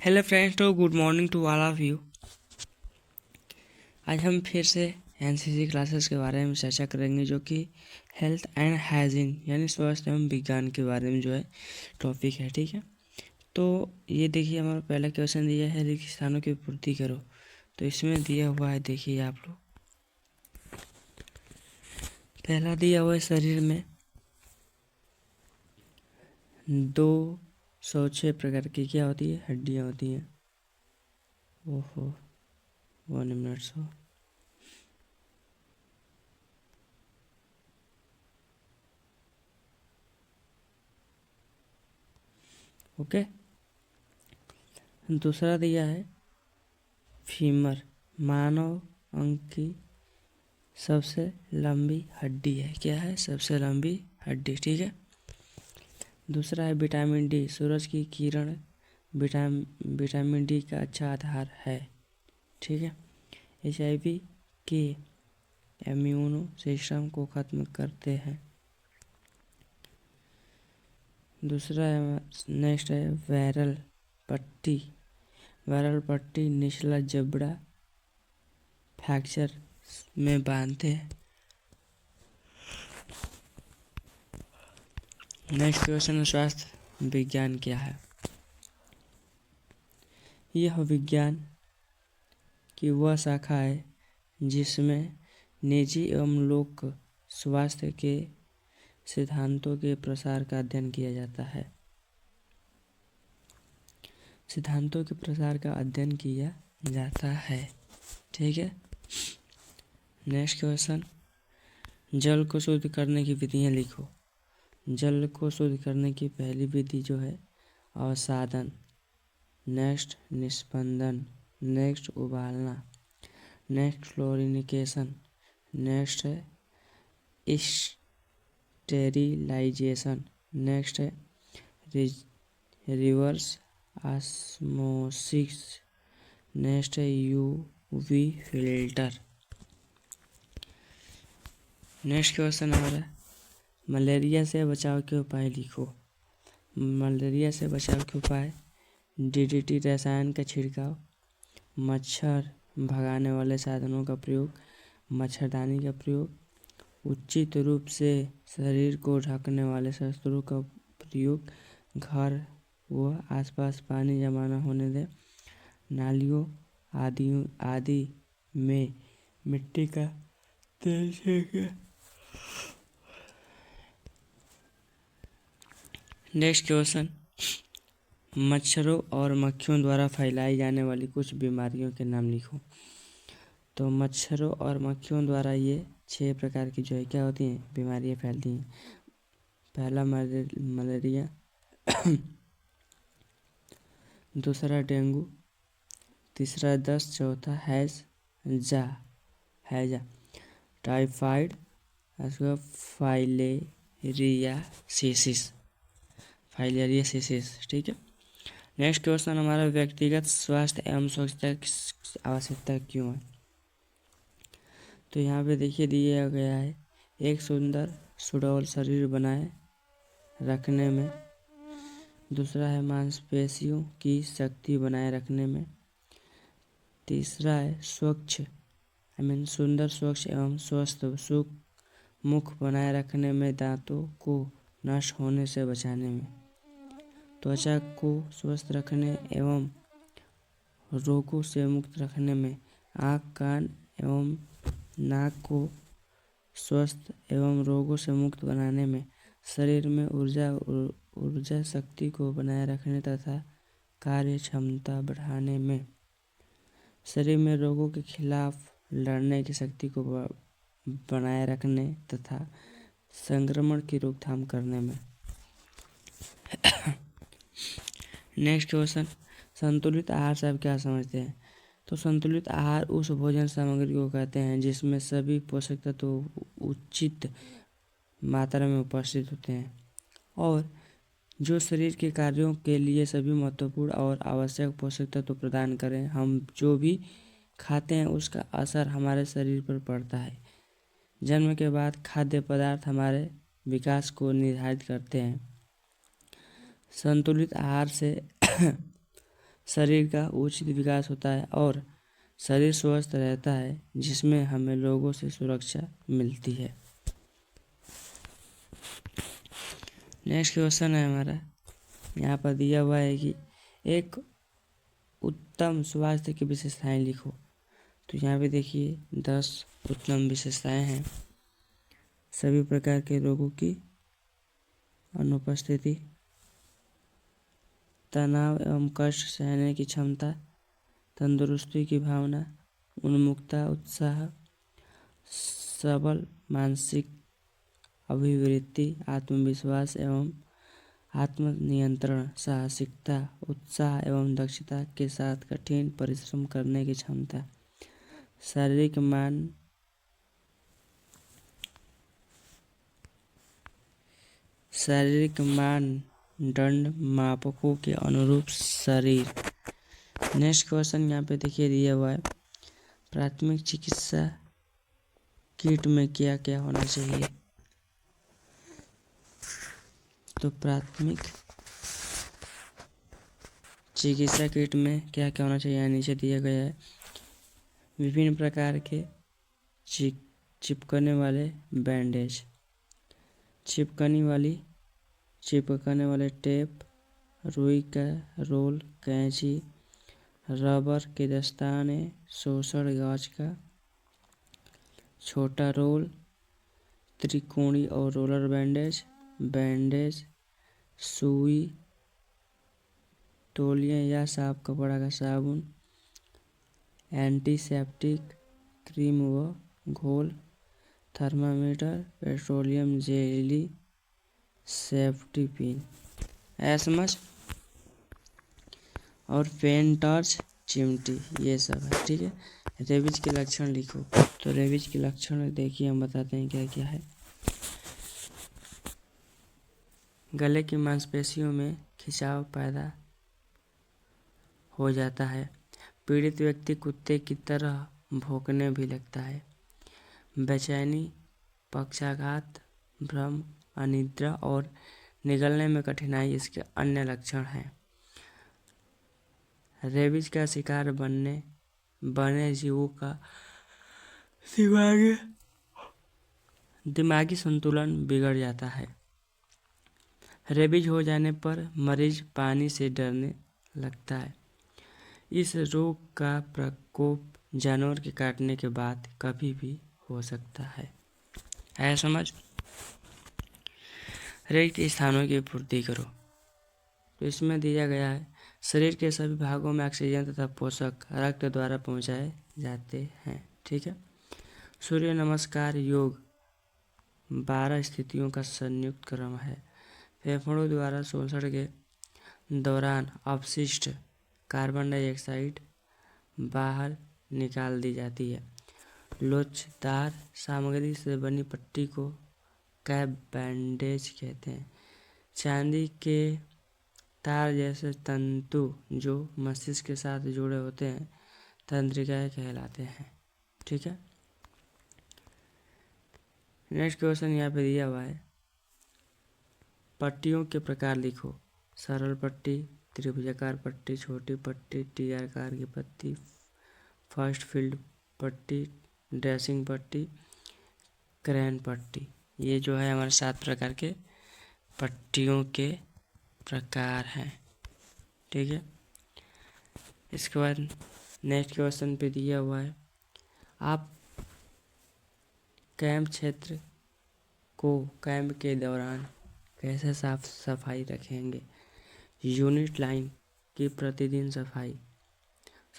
Hello friends, तो good morning to all of you. आज हम फिर से एनसीसी क्लासेस के बारे में चर्चा करेंगे, जो कि हेल्थ एंड हाइजीन यानी स्वास्थ्य एवं विज्ञान के बारे में जो है टॉपिक है। ठीक है, तो ये देखिए, हमारा पहला क्वेश्चन दिया है रिक्त स्थानों की पूर्ति करो। तो इसमें दिया हुआ है, देखिए आप लोग, पहला दिया हुआ है शरीर में 206 प्रकार की क्या होती है, हड्डियाँ होती हैं। ओहो, 1 मिनट सो ओके। दूसरा दिया है फीमर, मानव अंग की सबसे लंबी हड्डी है। क्या है? सबसे लंबी हड्डी। ठीक है। दूसरा है विटामिन डी, सूरज की किरण विटामिन डी का अच्छा आधार है। ठीक है। HIV के इम्यूनो सिस्टम को खत्म करते हैं। दूसरा है, नेक्स्ट है वायरल पट्टी। वायरल पट्टी निचला जबड़ा फ्रैक्चर में बांधते हैं। नेक्स्ट क्वेश्चन, स्वास्थ्य विज्ञान क्या है? यह विज्ञान की वह शाखा है जिसमें निजी एवं लोक स्वास्थ्य के सिद्धांतों के प्रसार का अध्ययन किया जाता है। सिद्धांतों के प्रसार का अध्ययन किया जाता है। ठीक है। नेक्स्ट क्वेश्चन, जल को शुद्ध करने की विधियां लिखो। जल को शुद्ध करने की पहली विधि जो है अवसादन, नेक्स्ट निस्पंदन, नेक्स्ट उबालना, नेक्स्ट फ्लोरिनेशन, नेक्स्ट है स्टेरिलाइजेशन, नेक्स्ट है रिवर्स ऑस्मोसिस, नेक्स्ट है UV फिल्टर। नेक्स्ट क्वेश्चन हमारा, मलेरिया से बचाव के उपाय लिखो। मलेरिया से बचाव के उपाय DDT रसायन का छिड़काव, मच्छर भगाने वाले साधनों का प्रयोग, मच्छरदानी का प्रयोग, उचित रूप से शरीर को ढकने वाले शस्त्रों का प्रयोग, घर व आसपास पानी जमा न होने दें, नालियों आदि में मिट्टी का तेल छिड़कें। नेक्स्ट क्वेश्चन, मच्छरों और मक्खियों द्वारा फैलाई जाने वाली कुछ बीमारियों के नाम लिखो। तो मच्छरों और मक्खियों द्वारा ये 6 प्रकार की जो है क्या होती हैं, बीमारियां फैलती हैं। पहला मलेरिया, दूसरा डेंगू, तीसरा दस्त, चौथा हैजा, टाइफाइड, फाइलेरियासिस। ठीक है। नेक्स्ट क्वेश्चन हमारा, व्यक्तिगत स्वास्थ्य एवं स्वच्छता की आवश्यकता क्यों है? तो यहाँ पे देखिए दिया गया है, एक सुंदर सुडौल शरीर बनाए रखने में, दूसरा है मांसपेशियों की शक्ति बनाए रखने में, तीसरा है सुंदर, स्वच्छ एवं स्वस्थ मुख बनाए रखने में, दांतों को नष्ट होने से बचाने में, त्वचा को स्वस्थ रखने एवं रोगों से मुक्त रखने में, आँख, कान एवं नाक को स्वस्थ एवं रोगों से मुक्त बनाने में, शरीर में ऊर्जा शक्ति को बनाए रखने तथा कार्य क्षमता बढ़ाने में, शरीर में रोगों के खिलाफ लड़ने की शक्ति को बनाए रखने तथा संक्रमण की रोकथाम करने में। नेक्स्ट क्वेश्चन, संतुलित आहार से आप क्या समझते हैं? तो संतुलित आहार उस भोजन सामग्री को कहते हैं जिसमें सभी पोषक तत्व उचित मात्रा में उपस्थित होते हैं और जो शरीर के कार्यों के लिए सभी महत्वपूर्ण और आवश्यक पोषक तत्व प्रदान करें। हम जो भी खाते हैं उसका असर हमारे शरीर पर पड़ता है। जन्म के बाद खाद्य पदार्थ हमारे विकास को निर्धारित करते हैं। संतुलित आहार से शरीर का उचित विकास होता है और शरीर स्वस्थ रहता है, जिसमें हमें रोगों से सुरक्षा मिलती है। नेक्स्ट क्वेश्चन है हमारा, यहाँ पर दिया हुआ है कि एक उत्तम स्वास्थ्य की विशेषताएं लिखो। तो यहाँ पे देखिए 10 उत्तम विशेषताएं हैं। सभी प्रकार के रोगों की अनुपस्थिति, तनाव एवं कष्ट सहने की क्षमता, तंदुरुस्ती की भावना, उन्मुखता, उत्साह, सबल मानसिक अभिवृत्ति, आत्मविश्वास एवं आत्मनियंत्रण, साहसिकता, उत्साह एवं दक्षता के साथ कठिन परिश्रम करने की क्षमता, शारीरिक मानदंड मापकों के अनुरूप शरीर। नेक्स्ट क्वेश्चन यहाँ पे देखिए दिया हुआ है, प्राथमिक चिकित्सा किट में क्या क्या होना चाहिए। तो प्राथमिक चिकित्सा किट में क्या क्या होना चाहिए, नीचे दिया गया है। विभिन्न प्रकार के चिपकने वाले बैंडेज, चिपकने वाले टेप, रुई का रोल, कैंची, रबर के दस्ताने, शोषण गाज का छोटा रोल, त्रिकोणी और रोलर बैंडेज, सुई, तौलिया या साफ कपड़ा का साबुन, एंटीसेप्टिक क्रीम व घोल, thermometer, petroleum jelly, safety pin, समझ, और पेन, टॉर्च, चिमटी, ये सब है। ठीक है। रेबीज के लक्षण लिखो। तो रेबीज के लक्षण देखिए, हम बताते हैं क्या क्या है। गले की मांसपेशियों में खिंचाव पैदा हो जाता है। पीड़ित व्यक्ति कुत्ते की तरह भौंकने भी लगता है। बेचैनी, पक्षाघात, भ्रम, अनिद्रा और निगलने में कठिनाई इसके अन्य लक्षण हैं। रेबीज का शिकार बने जीवों का दिमागी संतुलन बिगड़ जाता है। रेबीज हो जाने पर मरीज पानी से डरने लगता है। इस रोग का प्रकोप जानवर के काटने के बाद कभी भी हो सकता है समझ। रिक्त स्थानों की पूर्ति करो। तो इसमें दिया गया है, शरीर के सभी भागों में ऑक्सीजन तथा पोषक रक्त द्वारा पहुंचाए जाते हैं। ठीक है। सूर्य नमस्कार योग 12 स्थितियों का संयुक्त क्रम है। फेफड़ों द्वारा शोषण के दौरान अपशिष्ट कार्बन डाइऑक्साइड बाहर निकाल दी जाती है। लोचदार सामग्री से बनी पट्टी को कैप बैंडेज कहते हैं। चांदी के तार जैसे तंतु जो मस्तिष्क के साथ जुड़े होते हैं तंत्रिकाएं कहलाते हैं। ठीक है। नेक्स्ट क्वेश्चन यहाँ पे दिया हुआ है, पट्टियों के प्रकार लिखो। सरल पट्टी, त्रिभुजाकार पट्टी, छोटी पट्टी, टी आकार की पट्टी, फर्स्ट फील्ड पट्टी, ड्रेसिंग पट्टी, क्रेन पट्टी। ये जो है हमारे 7 प्रकार के पट्टियों के प्रकार हैं। ठीक है। इसके बाद नेक्स्ट क्वेश्चन पे दिया हुआ है, आप कैंप के दौरान कैसे साफ सफाई रखेंगे। यूनिट लाइन की प्रतिदिन सफाई,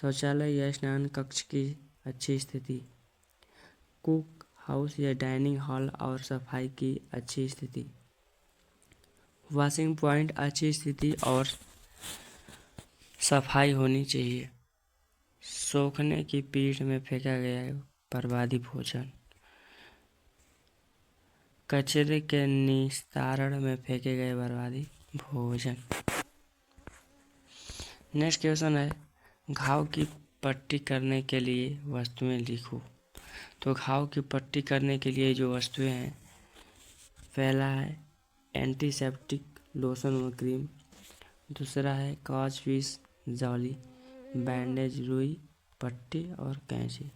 शौचालय या स्नान कक्ष की अच्छी स्थिति, कुक हाउस या डाइनिंग हॉल और सफाई की अच्छी स्थिति, वॉशिंग पॉइंट अच्छी स्थिति और सफाई होनी चाहिए, सूखने की पीठ में फेंका गया बर्बादी भोजन, कचरे के निस्तारण में फेंके गए बर्बादी भोजन। नेक्स्ट क्वेश्चन है, घाव की पट्टी करने के लिए वस्तुएं लिखो। तो घाव की पट्टी करने के लिए जो वस्तुएं हैं, पहला है एंटीसेप्टिक लोशन व क्रीम, दूसरा है काच पीस जौली, बैंडेज, रुई, पट्टी और कैंची।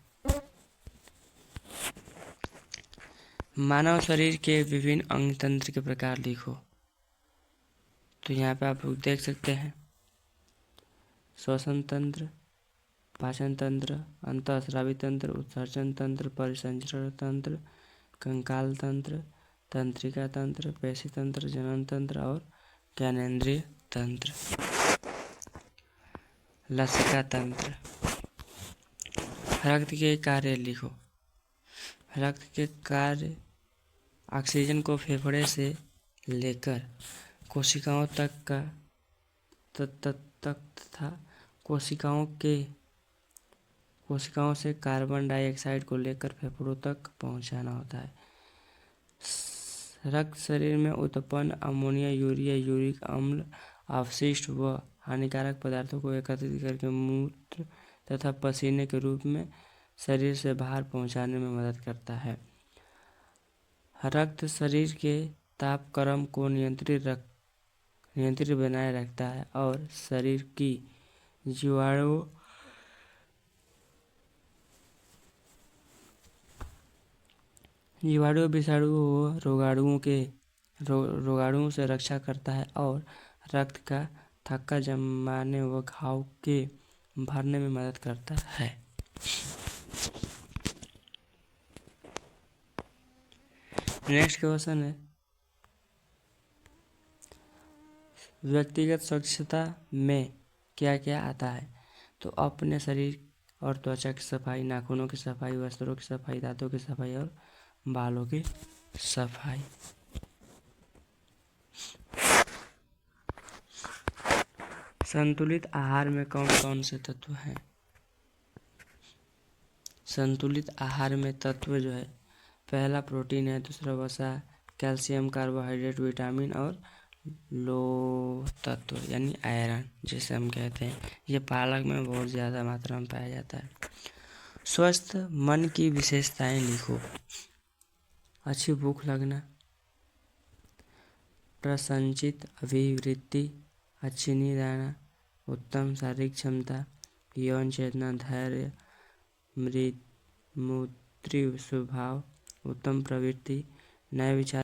मानव शरीर के विभिन्न अंग तंत्र के प्रकार लिखो। तो यहाँ पे आप लोग देख सकते हैं श्वसन तंत्र, पाचन तंत्र, अंतःस्रावी तंत्र, उत्सर्जन तंत्र, परिसंचरण तंत्र, कंकाल तंत्र, तंत्रिका तंत्र, पेशी तंत्र, जनन तंत्र और ज्ञानेंद्रिय तंत्र। लसिका तंत्र। रक्त के कार्य लिखो। रक्त के कार्य ऑक्सीजन को फेफड़े से लेकर कोशिकाओं तथा कोशिकाओं से कार्बन डाइऑक्साइड को लेकर फेफड़ों तक पहुंचाना होता है। रक्त शरीर में उत्पन्न अमोनिया, यूरिया, यूरिक अम्ल, अपशिष्ट व हानिकारक पदार्थों को एकत्रित करके मूत्र तथा पसीने के रूप में शरीर से बाहर पहुंचाने में मदद करता है। रक्त शरीर के तापक्रम को नियंत्रित बनाए रखता है और शरीर की जीवाणु विषाणु व रोगाणुओं से रक्षा करता है और रक्त का थक्का जमाने व घाव के भरने में मदद करता है। नेक्स्ट क्वेश्चन है, व्यक्तिगत स्वच्छता में क्या क्या आता है? तो अपने शरीर और त्वचा की सफाई, नाखूनों की सफाई, वस्त्रों की सफाई, दांतों की सफाई और बालों की सफाई। संतुलित आहार में कौन कौन से तत्व हैं? संतुलित आहार में तत्व जो है, पहला प्रोटीन है, दूसरा वसा, कैल्शियम, कार्बोहाइड्रेट, विटामिन और लोह तत्व यानी आयरन जिसे हम कहते हैं, ये पालक में बहुत ज़्यादा मात्रा में पाया जाता है। स्वस्थ मन की विशेषताएं लिखो। अच्छी भूख लगना, प्रसन्नचित्त अभिवृत्ति, अच्छी नींद आना, उत्तम शारीरिक क्षमता, यौन चेतना, धैर्य, मृदु स्वभाव, उत्तम प्रवृत्ति, नए विचार